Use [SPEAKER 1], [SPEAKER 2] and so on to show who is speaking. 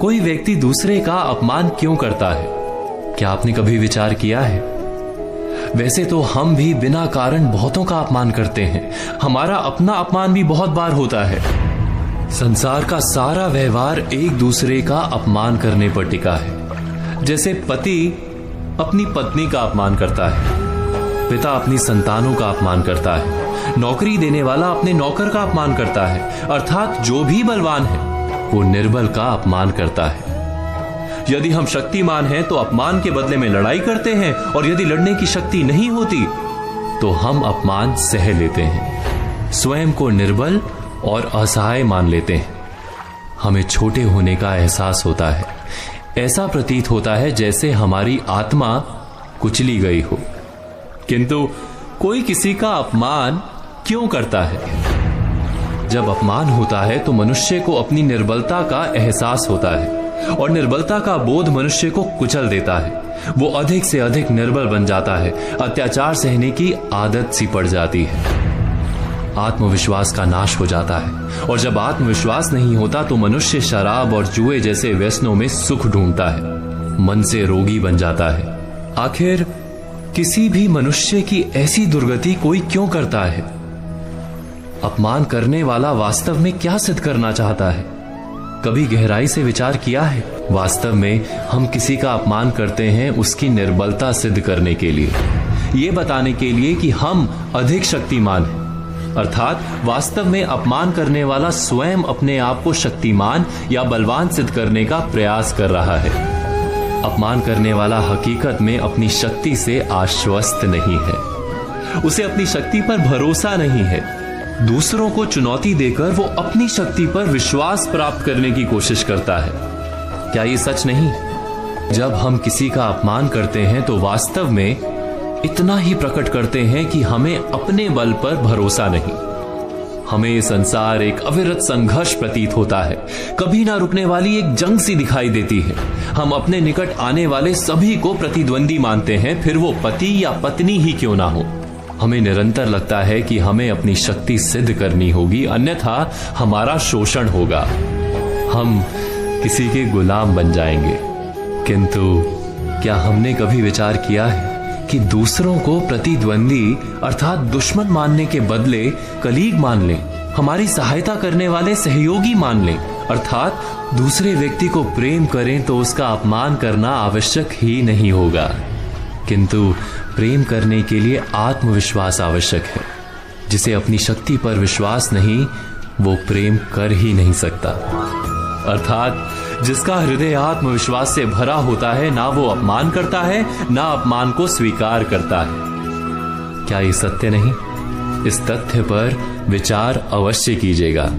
[SPEAKER 1] कोई व्यक्ति दूसरे का अपमान क्यों करता है? क्या आपने कभी विचार किया है? वैसे तो हम भी बिना कारण बहुतों का अपमान करते हैं। हमारा अपना अपमान भी बहुत बार होता है। संसार का सारा व्यवहार एक दूसरे का अपमान करने पर टिका है। जैसे पति अपनी पत्नी का अपमान करता है, पिता अपनी संतानों का अपमान करता है, नौकरी देने वाला अपने नौकर का अपमान करता है, अर्थात जो भी बलवान है वो निर्बल का अपमान करता है। यदि हम शक्तिमान हैं तो अपमान के बदले में लड़ाई करते हैं, और यदि लड़ने की शक्ति नहीं होती तो हम अपमान सह लेते हैं, स्वयं को निर्बल और असहाय मान लेते हैं। हमें छोटे होने का एहसास होता है। ऐसा प्रतीत होता है जैसे हमारी आत्मा कुचली गई हो। किंतु कोई किसी का अपमान क्यों करता है? जब अपमान होता है तो मनुष्य को अपनी निर्बलता का एहसास होता है, और निर्बलता का बोध मनुष्य को कुचल देता है। वो अधिक से अधिक निर्बल बन जाता है, अत्याचार सहने की आदत सी पड़ जाती है। आत्मविश्वास का नाश हो जाता है, और जब आत्मविश्वास नहीं होता तो मनुष्य शराब और जुए जैसे व्यसनों में सुख ढूंढता है, मन से रोगी बन जाता है। आखिर किसी भी मनुष्य की ऐसी दुर्गति कोई क्यों करता है? अपमान करने वाला वास्तव में क्या सिद्ध करना चाहता है? कभी गहराई से विचार किया है? वास्तव में हम किसी का अपमान करते हैं उसकी निर्बलता सिद्ध करने के लिए, ये बताने के लिए कि हम अधिक शक्तिमान हैं। अर्थात वास्तव में अपमान करने वाला स्वयं अपने आप को शक्तिमान या बलवान सिद्ध करने का प्रयास कर रहा है। अपमान करने वाला हकीकत में अपनी शक्ति से आश्वस्त नहीं है, उसे अपनी शक्ति पर भरोसा नहीं है। दूसरों को चुनौती देकर वो अपनी शक्ति पर विश्वास प्राप्त करने की कोशिश करता है। क्या ये सच नहीं? जब हम किसी का अपमान करते हैं तो वास्तव में इतना ही प्रकट करते हैं कि हमें अपने बल पर भरोसा नहीं। हमें ये संसार एक अविरत संघर्ष प्रतीत होता है, कभी ना रुकने वाली एक जंग सी दिखाई देती है। हम अपने निकट आने वाले सभी को प्रतिद्वंदी मानते हैं, फिर वो पति या पत्नी ही क्यों ना हो। हमें निरंतर लगता है कि हमें अपनी शक्ति सिद्ध करनी होगी, अन्यथा हमारा शोषण होगा, हम किसी के गुलाम बन जाएंगे। किंतु क्या हमने कभी विचार किया है कि दूसरों को प्रतिद्वंदी अर्थात दुश्मन मानने के बदले कलीग मान लें, हमारी सहायता करने वाले सहयोगी मान लें, अर्थात दूसरे व्यक्ति को प्रेम करें तो उसका अपमान करना आवश्यक ही नहीं होगा। किंतु प्रेम करने के लिए आत्मविश्वास आवश्यक है। जिसे अपनी शक्ति पर विश्वास नहीं, वो प्रेम कर ही नहीं सकता। अर्थात जिसका हृदय आत्मविश्वास से भरा होता है, ना वो अपमान करता है, ना अपमान को स्वीकार करता है। क्या ये सत्य नहीं? इस तथ्य पर विचार अवश्य कीजिएगा।